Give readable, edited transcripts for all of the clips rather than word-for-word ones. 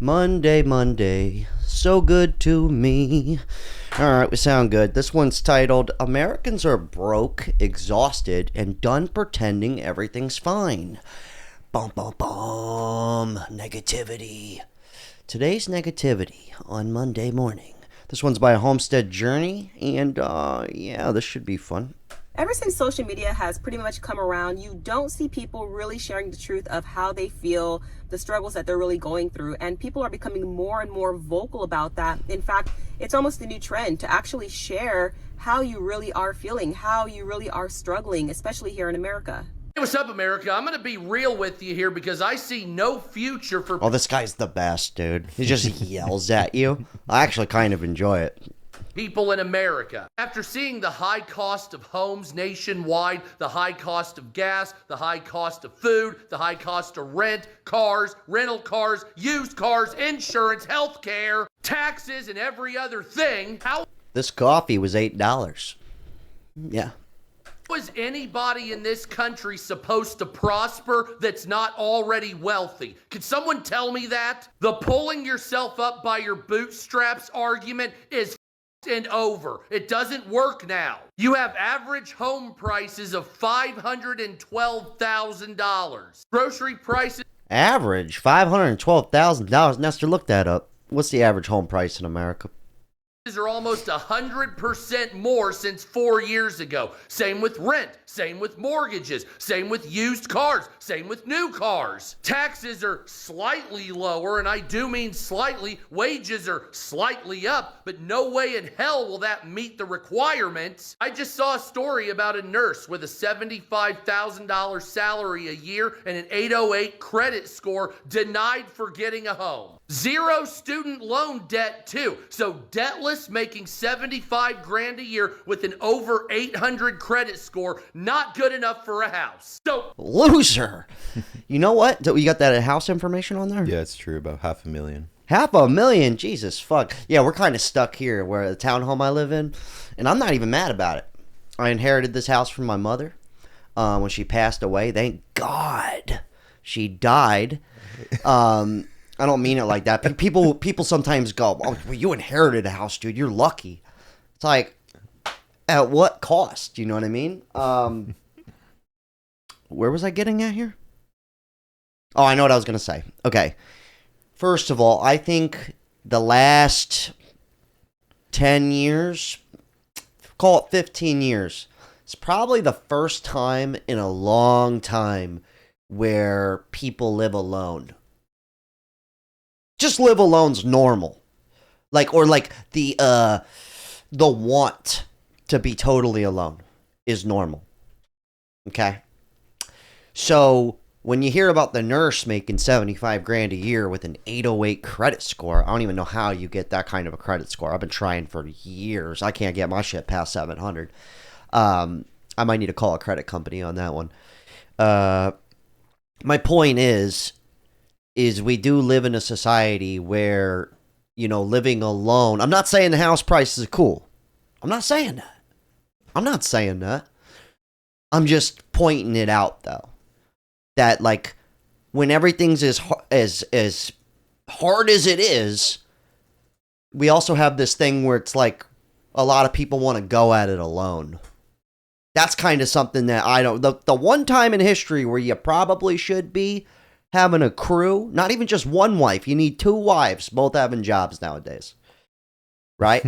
Monday, Monday, so good to me. Alright, we sound good. This one's titled, Americans are broke, exhausted, and done pretending everything's fine. Bum, bum, bum. Negativity. Today's negativity on Monday morning. This one's by Homestead Journey, and yeah, this should be fun. Ever since social media has pretty much come around, you don't see people really sharing the truth of how they feel, the struggles that they're really going through, and people are becoming more and more vocal about that. In fact, it's almost a new trend to actually share how you really are feeling, how you really are struggling, especially here in America. Hey, what's up, America? I'm going to be real with you here because I see no future for... Oh, this guy's the best, dude. He just yells at you. I actually kind of enjoy it. People in America. After seeing the high cost of homes nationwide, the high cost of gas, the high cost of food, the high cost of rent, cars, rental cars, used cars, insurance, healthcare, taxes, and every other thing, how This coffee was $8. Yeah. is anybody in this country supposed to prosper that's not already wealthy? Could someone tell me that? The pulling yourself up by your bootstraps argument is and over. It doesn't work now. You have average home prices of $512,000. Grocery prices. Average $512,000. Nestor, look that up. What's the average home price in America? Are almost 100% more since 4 years ago. Same with rent, same with mortgages, same with used cars, same with new cars. Taxes are slightly lower, and I do mean slightly. Wages are slightly up, but no way in hell will that meet the requirements. I just saw a story about a nurse with a $75,000 salary a year and an 808 credit score denied for getting a home. Zero student loan debt too. So debtless, making 75 grand a year with an over 800 credit score, not good enough for a house. So Loser. You know what? You got that house information on there? Yeah, it's true. About $500,000. $500,000? Jesus fuck. Yeah, we're kind of stuck here where the townhome I live in, and I'm not even mad about it. I inherited this house from my mother when she passed away. Thank God she died. I don't mean it like that. People sometimes go, "Oh, well, you inherited a house, dude. You're lucky." It's like, at what cost? You know what I mean? Where was I getting at here? Oh, I know what I was going to say. Okay. First of all, I think the last 10 years, call it 15 years, it's probably the first time in a long time where people live alone. Just live alone's normal. Or the want to be totally alone is normal. Okay? So when you hear about the nurse making 75 grand a year with an 808 credit score, I don't even know how you get that kind of a credit score. I've been trying for years. I can't get my shit past 700. I might need to call a credit company on that one. My point is we do live in a society where, living alone. I'm not saying the house prices are cool. I'm not saying that. I'm just pointing it out, though. That, when everything's as hard as it is, we also have this thing where it's like a lot of people want to go at it alone. That's kind of something that I don't... The one time in history where you probably should be having a crew, not even just one wife. You need 2 wives, both having jobs nowadays. Right?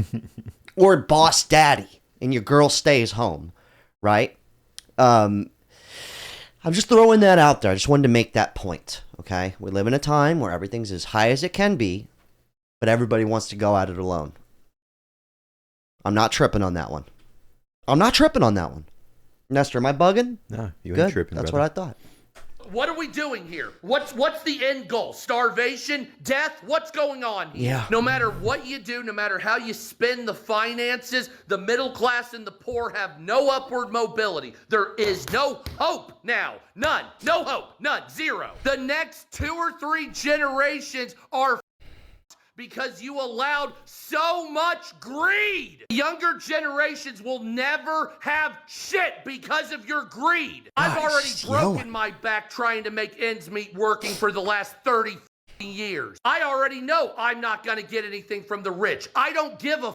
Or boss daddy, and your girl stays home. Right? I'm just throwing that out there. I just wanted to make that point. Okay? We live in a time where everything's as high as it can be, but everybody wants to go at it alone. I'm not tripping on that one. Nestor, am I bugging? No, you Good. ain't tripping. That's brother. what I thought. what are we doing here? What's the end goal? Starvation? Death? What's going on here? Yeah. No matter what you do, no matter how you spend the finances, the middle class and the poor have no upward mobility. There is no hope now. None. No hope. None. Zero. The next 2 or 3 generations are because you allowed so much greed. Younger generations will never have shit because of your greed. I've already broken my back trying to make ends meet working for the last 30 years. I already know I'm not going to get anything from the rich. I don't give a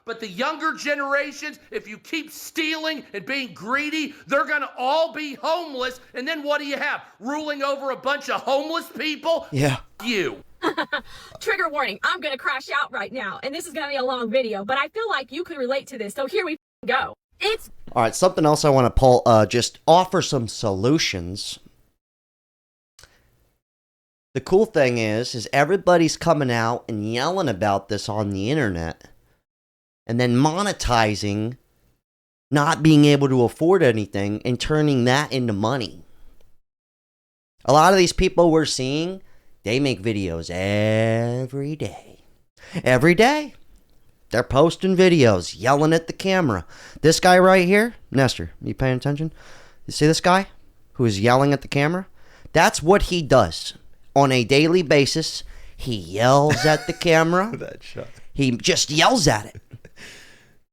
but the younger generations, if you keep stealing and being greedy, they're going to all be homeless. And then what do you have? Ruling over a bunch of homeless people? Yeah. You. Trigger warning, I'm going to crash out right now. And this is going to be a long video, but I feel like you could relate to this. So here we go. It's All right, something else I want to pull, just offer some solutions. The cool thing is everybody's coming out and yelling about this on the internet. And then monetizing, not being able to afford anything, and turning that into money. A lot of these people we're seeing, they make videos every day. Every day. They're posting videos, yelling at the camera. This guy right here, Nestor, you paying attention? You see this guy who is yelling at the camera? That's what he does on a daily basis. He yells at the camera. That shot. He just yells at it.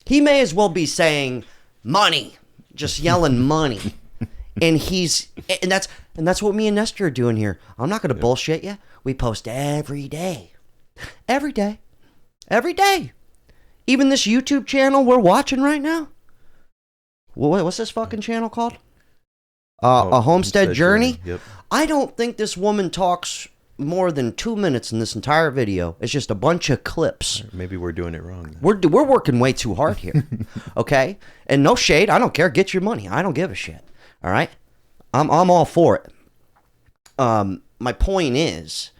He may as well be saying money, just yelling money. And that's what me and Nestor are doing here. I'm not going to bullshit you. We post every day. Every day. Every day. Even this YouTube channel we're watching right now. What's this fucking channel called? A Homestead Journey? Yep. I don't think this woman talks more than 2 minutes in this entire video. It's just a bunch of clips. Maybe we're doing it wrong. Then. We're working way too hard here. Okay? And no shade. I don't care. Get your money. I don't give a shit. All right? I'm all for it. My point is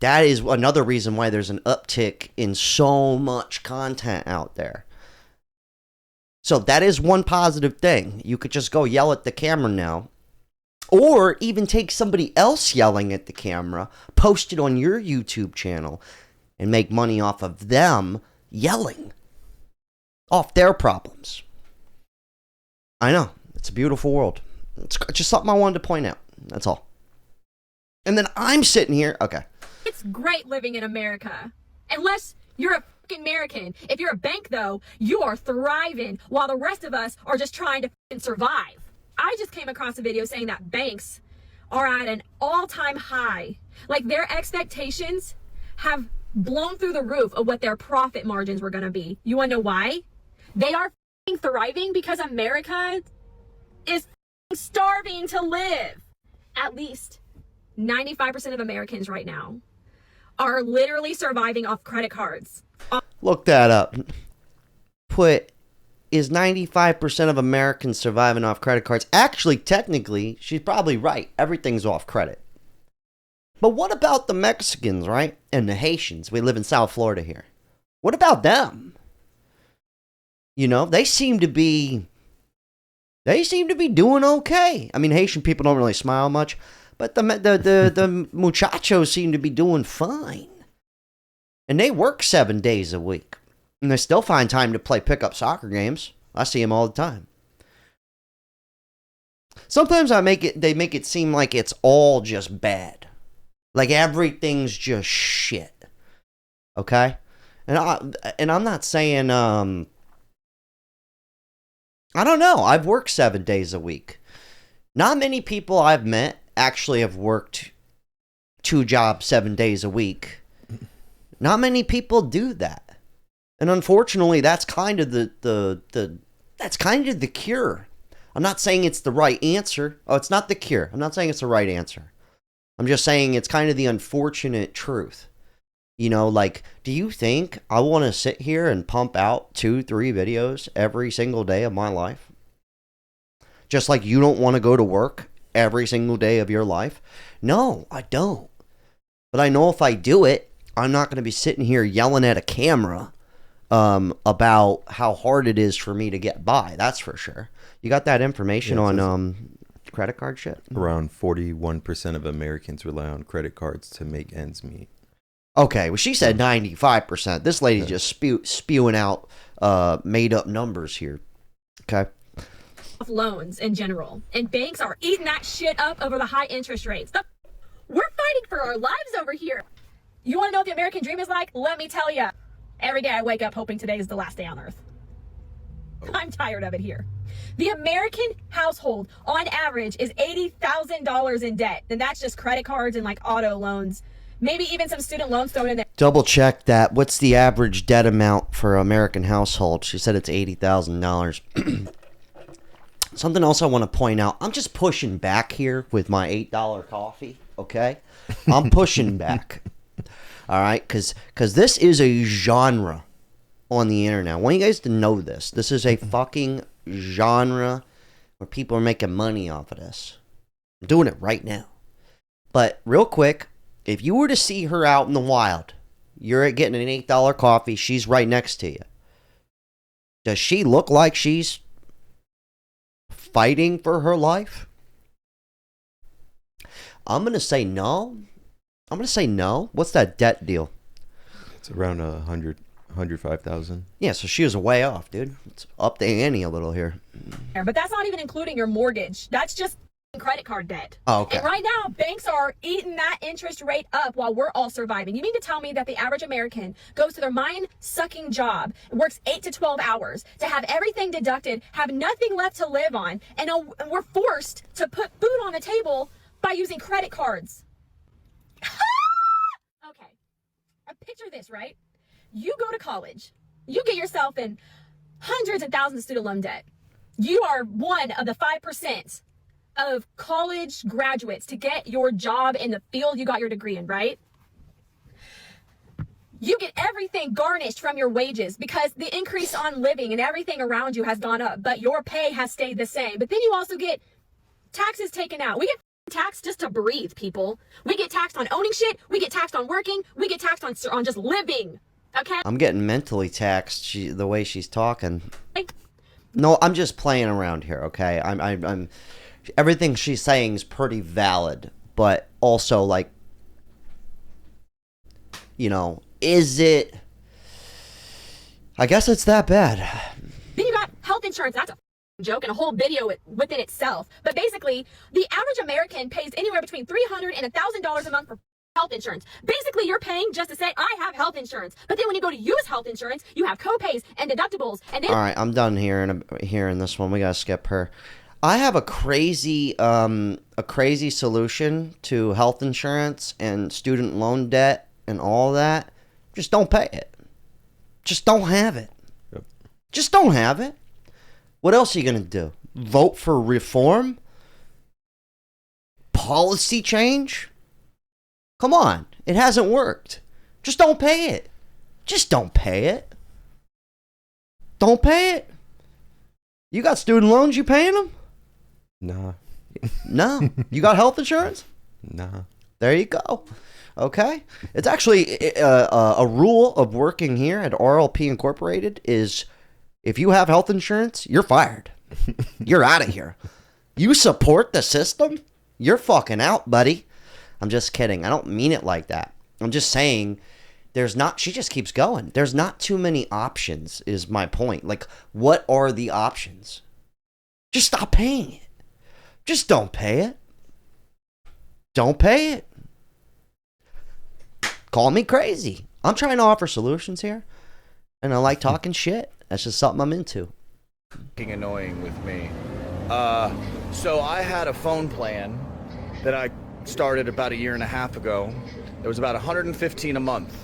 that is another reason why there's an uptick in so much content out there. So that is one positive thing. You could just go yell at the camera now. Or even take somebody else yelling at the camera, post it on your YouTube channel, and make money off of them yelling. Off their problems. I know. It's a beautiful world. It's just something I wanted to point out. That's all. And then I'm sitting here. Okay. It's great living in America. Unless you're a fucking American. If you're a bank, though, you are thriving while the rest of us are just trying to fucking survive. I just came across a video saying that banks are at an all-time high. Like, their expectations have blown through the roof of what their profit margins were going to be. You want to know why? They are fucking thriving because America is fucking starving to live. At least 95% of Americans right now are literally surviving off credit cards. Look that up. Is 95% of Americans surviving off credit cards? Actually, technically, she's probably right. Everything's off credit. But what about the Mexicans, right? And the Haitians? We live in South Florida here. What about them? You know, they seem to be doing okay. I mean, Haitian people don't really smile much, but the muchachos seem to be doing fine. And they work 7 days a week. And they still find time to play pickup soccer games. I see them all the time. Sometimes they make it seem like it's all just bad. Like everything's just shit. Okay? And I'm not saying I don't know. I've worked 7 days a week. Not many people I've met actually have worked 2 jobs 7 days a week. Not many people do that. And unfortunately, that's kind of that's kind of the cure. I'm not saying it's the right answer. Oh, it's not the cure. I'm not saying it's the right answer. I'm just saying it's kind of the unfortunate truth. You know, like, do you think I want to sit here and pump out 2-3 videos every single day of my life? Just like you don't want to go to work every single day of your life? No, I don't. But I know if I do it, I'm not going to be sitting here yelling at a camera about how hard it is for me to get by. That's for sure. You got that information on credit card shit? Around 41% of Americans rely on credit cards to make ends meet. Okay, well, she said 95%. This lady's just spewing out made up numbers here. Okay. Loans in general, and banks are eating that shit up over the high interest rates. We're fighting for our lives over here. You want to know what the American dream is like? Let me tell you. Every day I wake up hoping today is the last day on earth. I'm tired of it here. The American household on average is $80,000 in debt. And that's just credit cards and like auto loans maybe even some student loans thrown in there. Double check that. What's the average debt amount for an American household? She said it's $80,000. Something else I want to point out. I'm just pushing back here with my $8 coffee, okay? I'm pushing back. All right? Because this is a genre on the internet. I want you guys to know this. This is a fucking genre where people are making money off of this. I'm doing it right now. But real quick, if you were to see her out in the wild, you're getting an $8 coffee, she's right next to you. Does she look like she's fighting for her life? I'm going to say no. I'm going to say no. What's that debt deal? It's around 105,000. Yeah, so she was way off, dude. It's up the ante a little here. But that's not even including your mortgage. That's just credit card debt. Oh, okay. And right now, banks are eating that interest rate up while we're all surviving. You mean to tell me that the average American goes to their mind-sucking job, works 8 to 12 hours to have everything deducted, have nothing left to live on, and we're forced to put food on the table by using credit cards? Okay. Picture this, right? You go to college. You get yourself in hundreds of thousands of student loan debt. You are one of the 5% of college graduates to get your job in the field you got your degree in, right? You get everything garnished from your wages because the increase on living and everything around you has gone up, but your pay has stayed the same. But then you also get taxes taken out. We get taxed just to breathe, people. We get taxed on owning shit. We get taxed on working. We get taxed on just living. Okay? I'm getting mentally taxed the way she's talking. No, I'm just playing around here, okay? I'm everything she's saying is pretty valid, but also, like, you know, is it? I guess it's that bad. Then you got health insurance. That's a joke and a whole video within itself. But basically, the average American pays anywhere between $300 and $1,000 a month for health insurance. Basically, you're paying just to say, I have health insurance. But then when you go to use health insurance, you have co-pays and deductibles. And then... All right, I'm done hearing this one. We gotta skip her. I have a crazy solution to health insurance and student loan debt and all that. Just don't pay it. Just don't have it. Yep. Just don't have it. What else are you gonna do? Vote for reform? Policy change? Come on, it hasn't worked. Just don't pay it. Just don't pay it. Don't pay it. You got student loans, you paying them? Nah. No. You got health insurance? Nah. There you go. Okay. It's actually a rule of working here at RLP Incorporated is if you have health insurance, you're fired. You're out of here. You support the system? You're fucking out, buddy. I'm just kidding. I don't mean it like that. I'm just saying she just keeps going. There's not too many options is my point. Like, what are the options? Just stop paying it. Just don't pay it. Don't pay it. Call me crazy. I'm trying to offer solutions here. And I like talking shit. That's just something I'm into. Annoying with me. So I had a phone plan that I started about 1.5 years ago. It was about $115 a month.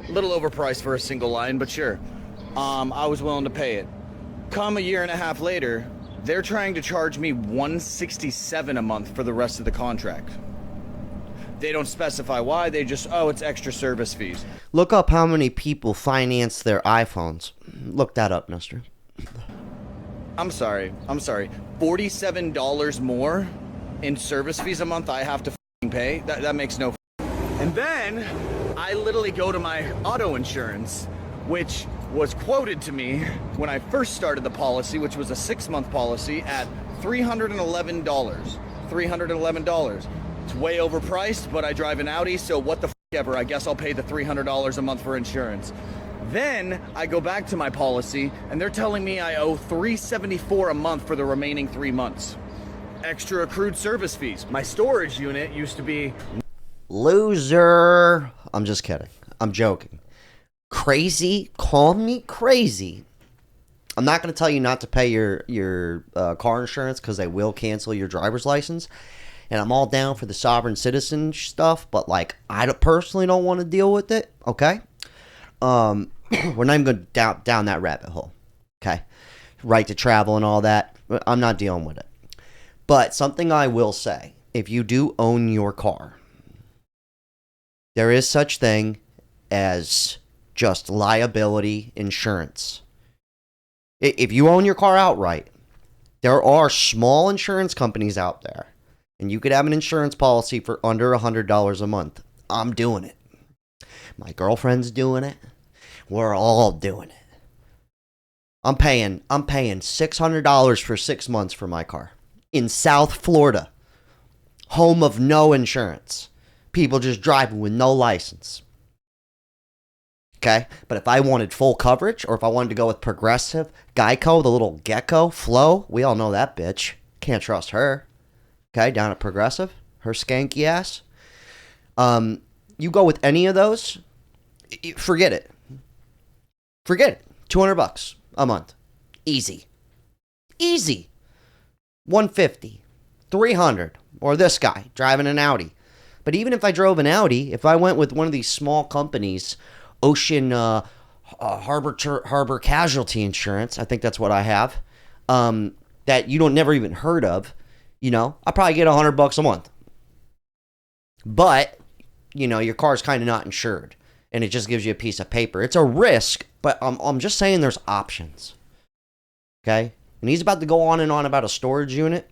A little overpriced for a single line, but sure. I was willing to pay it. Come 1.5 years later, they're trying to charge me $167 a month for the rest of the contract. They don't specify why, they just, it's extra service fees. Look up how many people finance their iPhones. Look that up, mister. I'm sorry. $47 more in service fees a month I have to pay? That makes no. And then I literally go to my auto insurance, which was quoted to me when I first started the policy, which was a 6-month policy, at $311. $311. It's way overpriced, but I drive an Audi, so what the ever. I guess I'll pay the $300 a month for insurance. Then I go back to my policy, and they're telling me I owe $374 a month for the remaining 3 months. Extra accrued service fees. My storage unit used to be... Loser. I'm just kidding. I'm joking. Crazy. Call me crazy. I'm not going to tell you not to pay your car insurance because they will cancel your driver's license. and I'm all down for the sovereign citizen stuff, but like I personally don't want to deal with it. Okay, we're not even going down that rabbit hole. Okay, right to travel and all that. I'm not dealing with it. But something I will say: if you do own your car, there is such thing as just liability insurance. If you own your car outright, there are small insurance companies out there, and you could have an insurance policy for under $100 a month. I'm doing it. My girlfriend's doing it. We're all doing it. I'm paying $600 for 6 months for my car in South Florida, home of no insurance. People just driving with no license. Okay, but if I wanted full coverage, or if I wanted to go with Progressive, Geico, the little gecko, Flo, we all know that bitch. Can't trust her. Okay, down at Progressive, her skanky ass. You go with any of those, forget it. Forget it. $200 a month, easy, easy. 150, 300, or this guy driving an Audi. But even if I drove an Audi, if I went with one of these small companies, Ocean Harbor Casualty Insurance, I think that's what I have, that you don't never even heard of, you know, I probably get $100 a month. But, you know, your car's kind of not insured, and it just gives you a piece of paper. It's a risk, but I'm just saying there's options. Okay? And he's about to go on and on about a storage unit.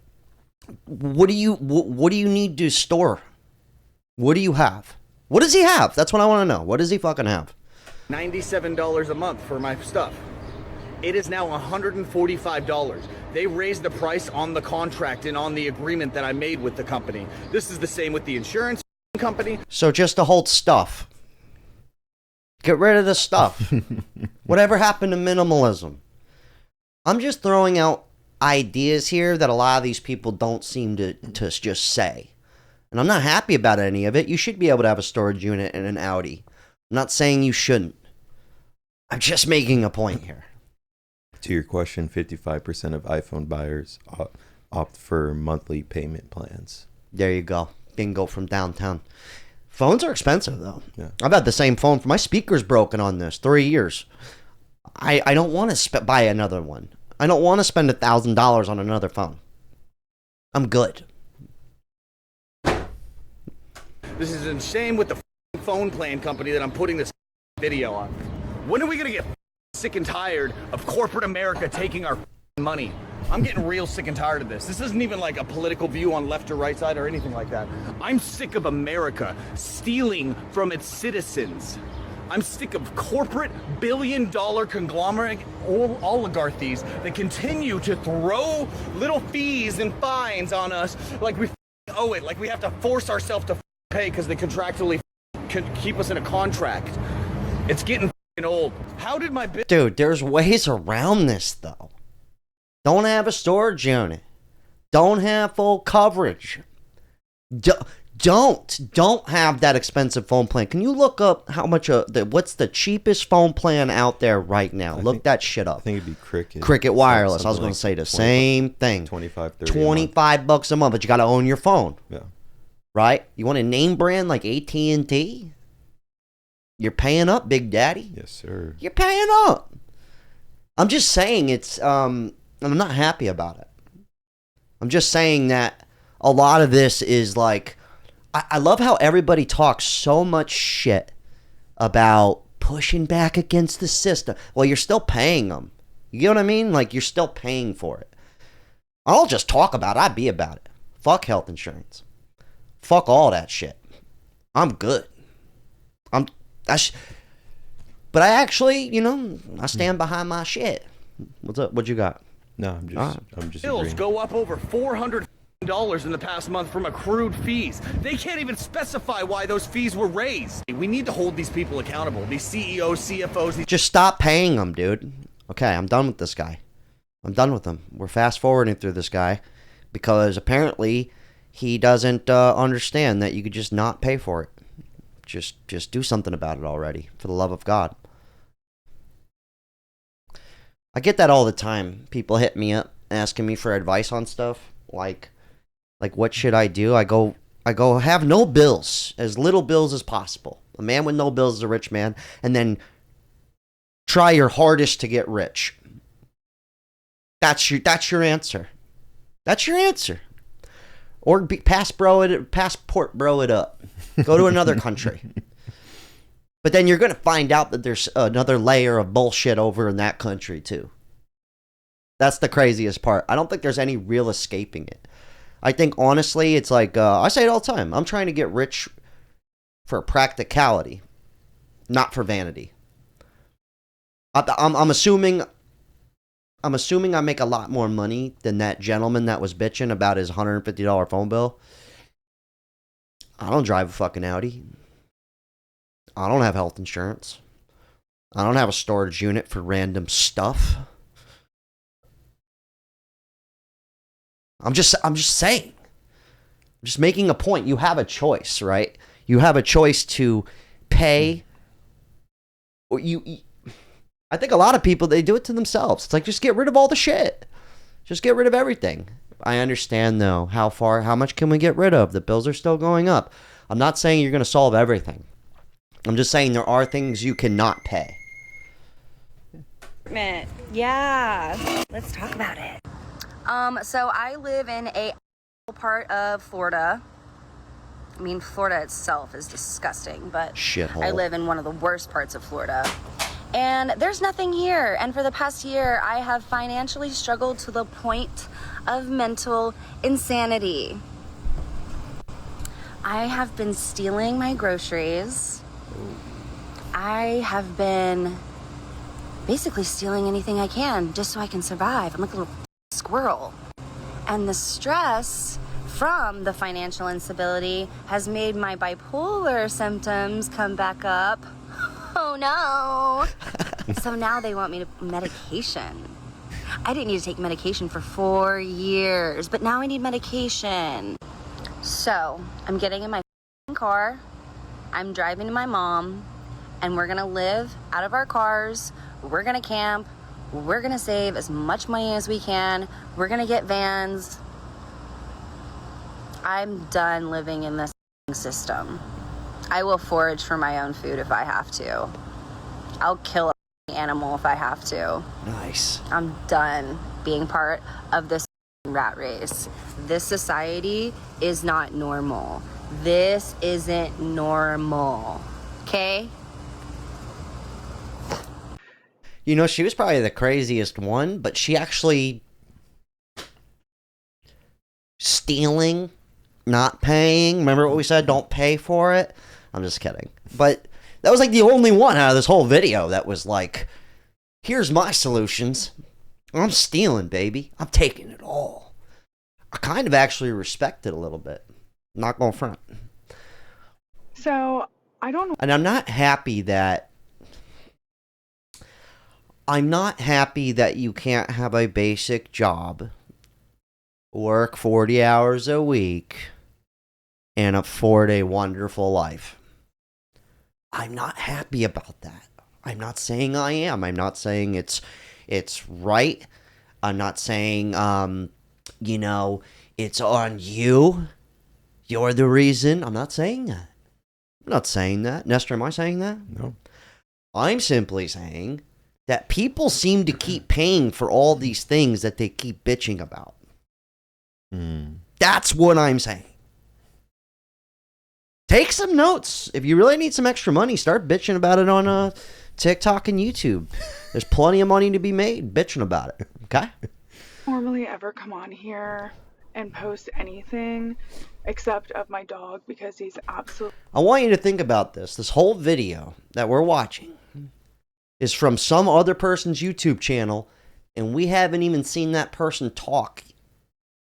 What do you need to store? What do you have? What does he have? That's what I want to know. What does he fucking have? $97 a month for my stuff. It is now $145. They raised the price on the contract and on the agreement that I made with the company. This is the same with the insurance company. So just to hold stuff. Get rid of the stuff. Whatever happened to minimalism? I'm just throwing out ideas here that a lot of these people don't seem to just say. And I'm not happy about any of it. You should be able to have a storage unit in an Audi. I'm not saying you shouldn't. I'm just making a point here. To your question, 55% of iPhone buyers opt for monthly payment plans. There you go. Bingo from downtown. Phones are expensive, though. Yeah. I've had the same phone. My speaker's broken on this. 3 years. I don't want to buy another one. I don't want to spend $1,000 on another phone. I'm good. This is insane with the phone plan company that I'm putting this video on. When are we gonna get sick and tired of corporate America taking our money? I'm getting real sick and tired of this. This isn't even like a political view on left or right side or anything like that. I'm sick of America stealing from its citizens. I'm sick of corporate billion-dollar conglomerate oligarchies that continue to throw little fees and fines on us like we owe it, like we have to force ourselves to pay because they contractually keep us in a contract. It's getting old. How did my Dude, there's ways around this, though. Don't have a storage unit. Don't have full coverage. Don't have that expensive phone plan. Can you look up how much what's the cheapest phone plan out there right now? Look that shit up. I think it'd be Cricket. Cricket Wireless. I was going to say the same thing. 25, 30 $25 a month, but you got to own your phone. Yeah. Right? You want a name brand like AT&T? You're paying up, Big Daddy. Yes, sir. You're paying up. I'm just saying I'm not happy about it. I'm just saying that a lot of this is like, I love how everybody talks so much shit about pushing back against the system. Well, you're still paying them. You get what I mean? Like, you're still paying for it. I'll just talk about it. I'd be about it. Fuck health insurance. Fuck all that shit. I'm good. But I actually, I stand behind my shit. What's up? What you got? No, I'm just bills agreeing. go up over $400 in the past month from accrued fees. They can't even specify why those fees were raised. We need to hold these people accountable. These CEOs, CFOs. Just stop paying them, dude. Okay, I'm done with this guy. I'm done with him. We're fast forwarding through this guy because apparently he doesn't understand that you could just not pay for it. Just do something about it already, for the love of God. I get that all the time. People hit me up asking me for advice on stuff. Like Like, what should I do? I go have no bills, as little bills as possible. A man with no bills is a rich man. And then try your hardest to get rich. That's your answer. That's your answer. Or passport bro it up. Go to another country. But then you're going to find out that there's another layer of bullshit over in that country too. That's the craziest part. I don't think there's any real escaping it. I think, honestly, it's like, I say it all the time. I'm trying to get rich for practicality, not for vanity. I'm assuming I make a lot more money than that gentleman that was bitching about his $150 phone bill. I don't drive a fucking Audi. I don't have health insurance. I don't have a storage unit for random stuff. I'm just saying. I'm just making a point. You have a choice, right? You have a choice to pay. Or I think a lot of people, they do it to themselves. It's like, just get rid of all the shit. Just get rid of everything. I understand, though, how much can we get rid of? The bills are still going up. I'm not saying you're going to solve everything. I'm just saying there are things you cannot pay. Yeah, let's talk about it. So I live in a part of Florida. I mean, Florida itself is disgusting, but Shithole. I live in one of the worst parts of Florida. And there's nothing here. And for the past year, I have financially struggled to the point of mental insanity. I have been stealing my groceries. I have been basically stealing anything I can just so I can survive. I'm like a little squirrel. And the stress from the financial instability has made my bipolar symptoms come back up. Oh no. So now they want me to medication. I didn't need to take medication for 4 years, but now I need medication. So I'm getting in my car, I'm driving to my mom, and we're gonna live out of our cars, we're gonna camp, we're gonna save as much money as we can, we're gonna get vans. I'm done living in this system. I will forage for my own food if I have to. I'll kill an animal if I have to. Nice. I'm done being part of this rat race. This society is not normal. This isn't normal. Okay? You know, she was probably the craziest one, but she actually stealing, not paying. Remember what we said? Don't pay for it. I'm just kidding. But that was like the only one out of this whole video that was like, here's my solutions. I'm stealing, baby. I'm taking it all. I kind of actually respect it a little bit. Not going front. So, I don't know. And I'm not happy that you can't have a basic job, work 40 hours a week, and afford a wonderful life. I'm not happy about that. I'm not saying I am. I'm not saying it's right. I'm not saying, it's on you. You're the reason. I'm not saying that. I'm not saying that. Nestor, am I saying that? No. I'm simply saying that people seem to keep paying for all these things that they keep bitching about. That's what I'm saying. Take some notes. If you really need some extra money, start bitching about it on TikTok and YouTube. There's plenty of money to be made bitching about it. Okay? Normally ever come on here and post anything except of my dog because he's absolutely... I want you to think about this. This whole video that we're watching is from some other person's YouTube channel, and we haven't even seen that person talk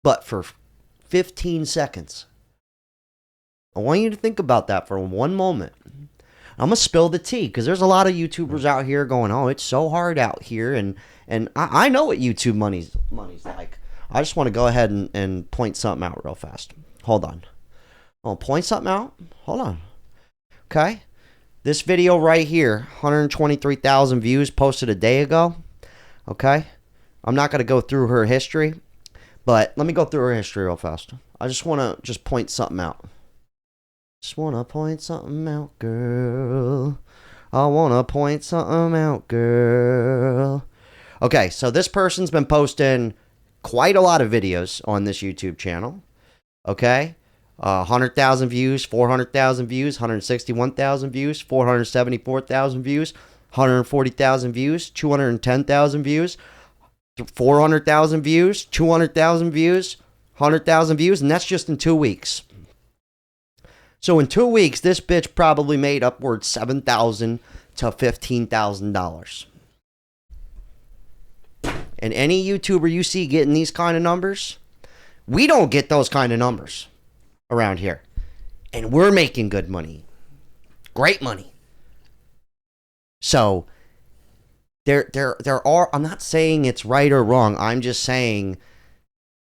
but for 15 seconds. I want you to think about that for one moment. I'm going to spill the tea because there's a lot of YouTubers out here going, oh, it's so hard out here. And I know what YouTube money's like. I just want to go ahead and point something out real fast. Hold on. I'll point something out. Hold on. Okay. This video right here, 123,000 views posted a day ago. Okay. I'm not going to go through her history, but let me go through her history real fast. I just want to point something out. Just want to point something out, girl. I want to point something out, girl. Okay, so this person's been posting quite a lot of videos on this YouTube channel. Okay? 100,000 views, 400,000 views, 161,000 views, 474,000 views, 140,000 views, 210,000 views, 400,000 views, 200,000 views, 100,000 views, and that's just in 2 weeks. So in 2 weeks, this bitch probably made upwards $7,000 to $15,000. And any YouTuber you see getting these kind of numbers, we don't get those kind of numbers around here. And we're making good money. Great money. So there are, I'm not saying it's right or wrong. I'm just saying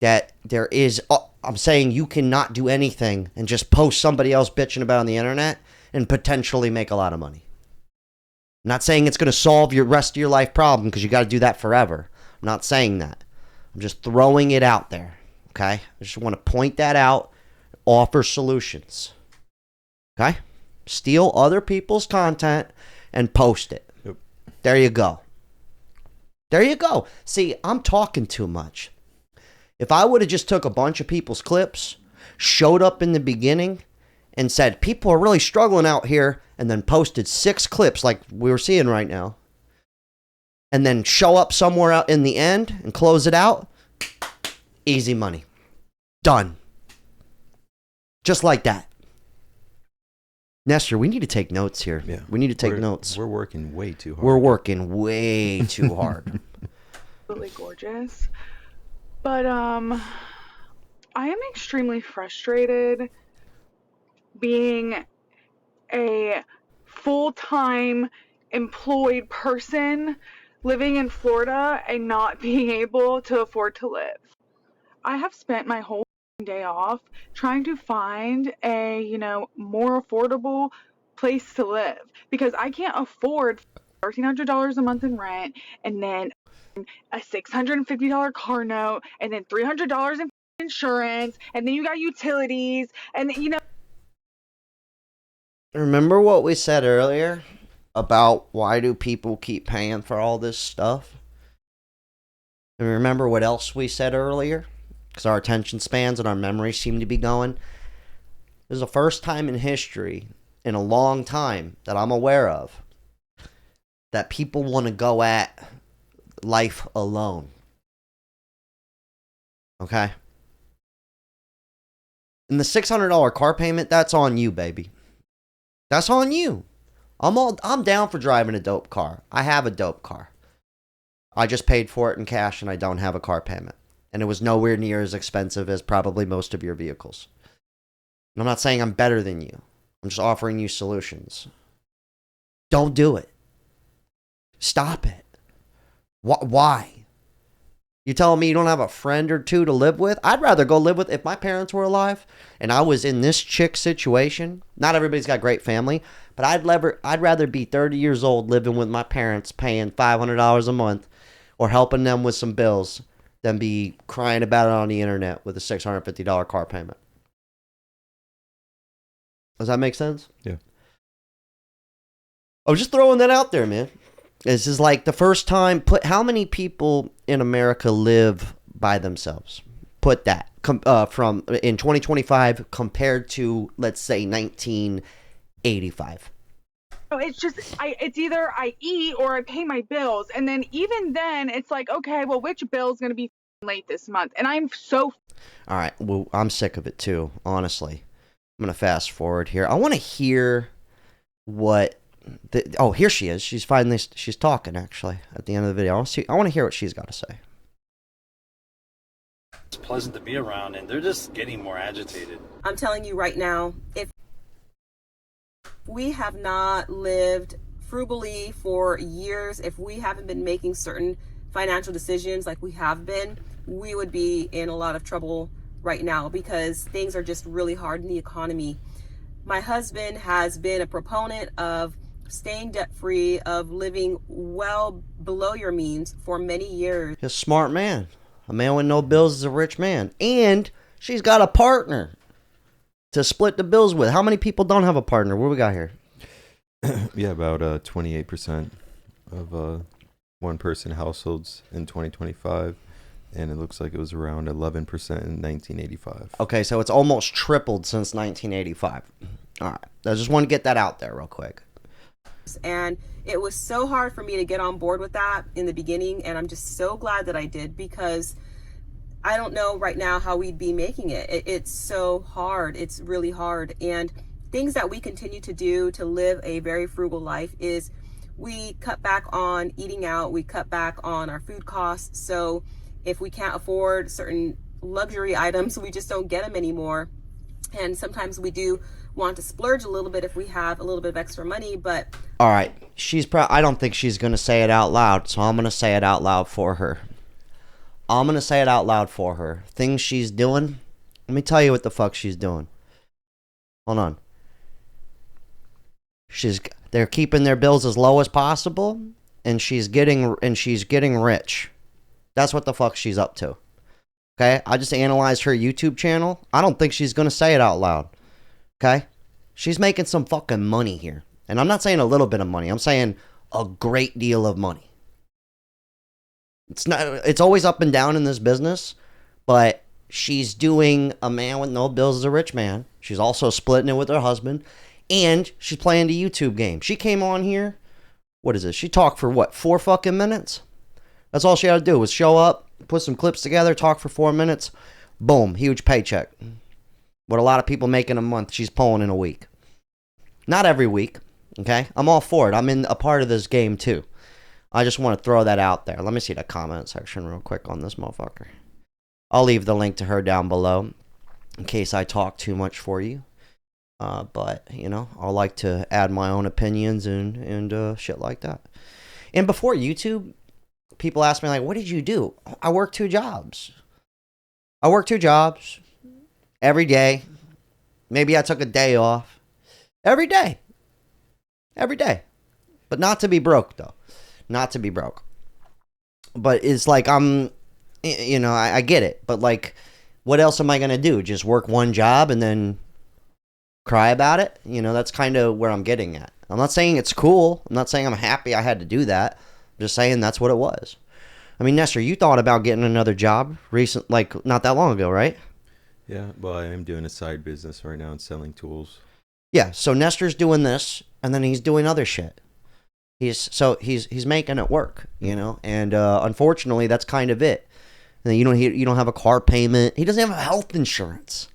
that there is, I'm saying you cannot do anything and just post somebody else bitching about on the internet and potentially make a lot of money. I'm not saying it's going to solve your rest of your life problem, because you got to do that forever. I'm not saying that. I'm just throwing it out there. Okay? I just want to point that out, offer solutions. Okay? Steal other people's content and post it. Yep. There you go. There you go. See, I'm talking too much. If I would have just took a bunch of people's clips, showed up in the beginning, and said, people are really struggling out here, and then posted 6 clips like we were seeing right now, and then show up somewhere out in the end and close it out, easy money. Done. Just like that. Nestor, we need to take notes here. Yeah. We need to take notes. We're working way too hard. We're working way too hard. Absolutely gorgeous. But I am extremely frustrated being a full-time employed person living in Florida and not being able to afford to live. I have spent my whole day off trying to find a, more affordable place to live, because I can't afford $1,300 a month in rent, and then a $650 car note, and then $300 in insurance, and then you got utilities, and Remember what we said earlier about why do people keep paying for all this stuff? And remember what else we said earlier? Because our attention spans and our memories seem to be going. This is the first time in history, in a long time, that I'm aware of, that people want to go at life alone. Okay? And the $600 car payment, that's on you, baby. That's on you. I'm down for driving a dope car. I have a dope car. I just paid for it in cash and I don't have a car payment. And it was nowhere near as expensive as probably most of your vehicles. And I'm not saying I'm better than you. I'm just offering you solutions. Don't do it. Stop it. Why? You telling me you don't have a friend or two to live with? I'd rather go live with, if my parents were alive and I was in this chick situation. Not everybody's got great family, but I'd rather be 30 years old living with my parents, paying $500 a month or helping them with some bills, than be crying about it on the internet with a $650 car payment. Does that make sense? Yeah. I was just throwing that out there, man. This is like the first time. How many people in America live by themselves? Put that from in 2025 compared to, let's say, 1985. it's just it's either I eat or I pay my bills, and then even then it's like, okay, well, which bill's gonna be late this month? And I'm so all right. Well, I'm sick of it too, honestly. I'm gonna fast forward here. I want to hear what. Oh, here she is. She's talking actually at the end of the video. I want to hear what she's got to say. It's pleasant to be around, and they're just getting more agitated. I'm telling you right now, if we have not lived frugally for years, if we haven't been making certain financial decisions like we have been, we would be in a lot of trouble right now, because things are just really hard in the economy. My husband has been a proponent of staying debt-free, of living well below your means for many years. He's a smart man. A man with no bills is a rich man. And She's got a partner to split the bills with. How many people don't have a partner? What do we got here? Yeah, about 28% of one-person households in 2025, and it looks like it was around 11% in 1985. Okay, so it's almost tripled since 1985. All right, I just want to get that out there real quick. And it was so hard for me to get on board with that in the beginning, and I'm just so glad that I did, because I don't know right now how we'd be making it. It's so hard. It's really hard. And things that we continue to do to live a very frugal life is we cut back on eating out. We cut back on our food costs. So if we can't afford certain luxury items, we just don't get them anymore. And sometimes we do want to splurge a little bit if we have a little bit of extra money, but... All right, I don't think she's going to say it out loud, so I'm going to say it out loud for her. Things she's doing, let me tell you what the fuck she's doing. Hold on. They're keeping their bills as low as possible, and she's getting rich. That's what the fuck she's up to. Okay? I just analyzed her YouTube channel. I don't think she's going to say it out loud. Okay? She's making some fucking money here. And I'm not saying a little bit of money. I'm saying a great deal of money. It's always up and down in this business, but she's doing a man with no bills as a rich man. She's also splitting it with her husband, and she's playing the YouTube game. She came on here. What is this? She talked for what, 4 fucking minutes? That's all she had to do was show up, put some clips together, talk for 4 minutes. Boom, huge paycheck. What a lot of people make in a month, she's pulling in a week. Not every week, okay? I'm all for it. I'm in a part of this game too. I just want to throw that out there. Let me see the comment section real quick on this motherfucker. I'll leave the link to her down below in case I talk too much for you. But, you know, I like to add my own opinions and shit like that. And before YouTube, people ask me, like, what did you do? I work 2 jobs. Every day. Maybe I took a day off. Every day. But not to be broke, though. Not to be broke. But it's like I get it. But like, what else am I going to do? Just work one job and then cry about it? You know, that's kind of where I'm getting at. I'm not saying it's cool. I'm not saying I'm happy I had to do that. I'm just saying that's what it was. I mean, Nestor, you thought about getting another job not that long ago, right? Yeah, well, I am doing a side business right now and selling tools. Yeah, so Nestor's doing this, and then he's doing other shit. He's making it work, you know, and unfortunately, that's kind of it. And you don't have a car payment. He doesn't have health insurance.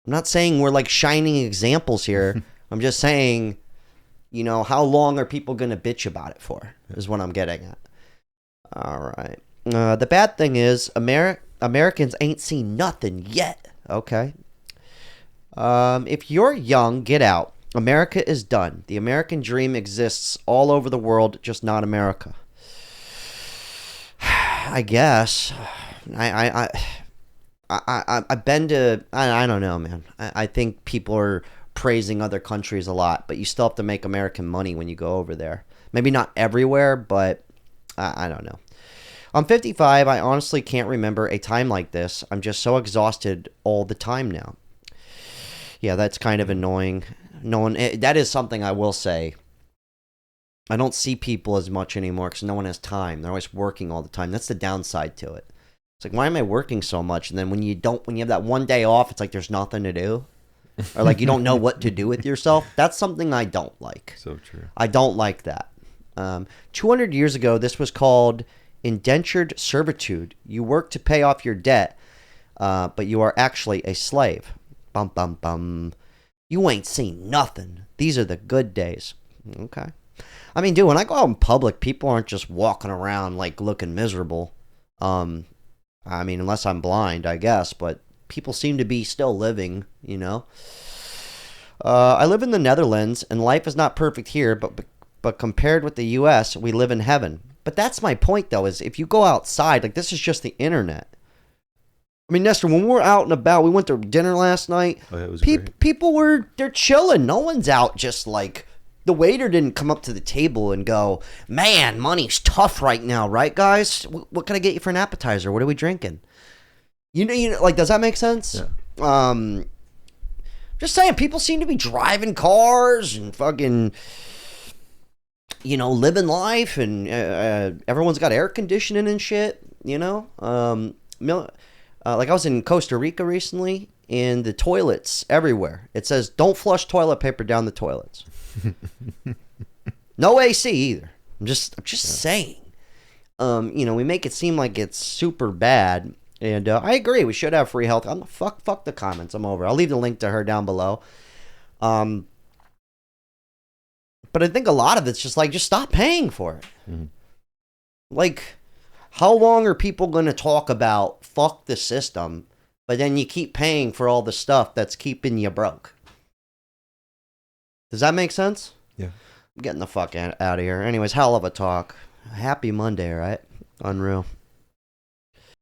I'm not saying we're like shining examples here. I'm just saying, you know, how long are people going to bitch about it for? Is what I'm getting at. All right. The bad thing is Americans ain't seen nothing yet. Okay. If you're young, get out. America is done. The American dream exists all over the world, just not America. I guess. I've been to. I don't know, man. I think people are praising other countries a lot, but you still have to make American money when you go over there. Maybe not everywhere, but I don't know. I'm 55. I honestly can't remember a time like this. I'm just so exhausted all the time now. Yeah, that's kind of annoying. That is something I will say. I don't see people as much anymore because no one has time. They're always working all the time. That's the downside to it. It's like, why am I working so much? And then when you have that one day off, it's like there's nothing to do. Or like you don't know what to do with yourself. That's something I don't like. So true. I don't like that. 200 years ago, this was called indentured servitude. You work to pay off your debt, but you are actually a slave. Bum, bum, bum. You ain't seen nothing. These are the good days. Okay. I mean, dude, when I go out in public, people aren't just walking around like looking miserable. I mean, unless I'm blind, I guess, but people seem to be still living, you know. I live in the Netherlands, and life is not perfect here, but compared with the U.S., we live in heaven. But that's my point, though, is if you go outside, like this is just the internet. I mean, Nestor, when we're out and about, we went to dinner last night. Oh, yeah, it was great. People they're chilling. No one's out just like, the waiter didn't come up to the table and go, man, money's tough right now, right, guys? What can I get you for an appetizer? What are we drinking? like, does that make sense? Yeah. Just saying, people seem to be driving cars and fucking, living life, and everyone's got air conditioning and shit, like I was in Costa Rica recently, and the toilets everywhere. It says, don't flush toilet paper down the toilets. No AC either. I'm just saying. We make it seem like it's super bad. And I agree, we should have free health. Fuck the comments. I'm over. I'll leave the link to her down below. But I think a lot of it's just like, just stop paying for it. Mm-hmm. Like, how long are people going to talk about fuck the system, but then you keep paying for all the stuff that's keeping you broke? Does that make sense? Yeah. I'm getting the fuck out of here. Anyways, hell of a talk. Happy Monday, right? Unreal.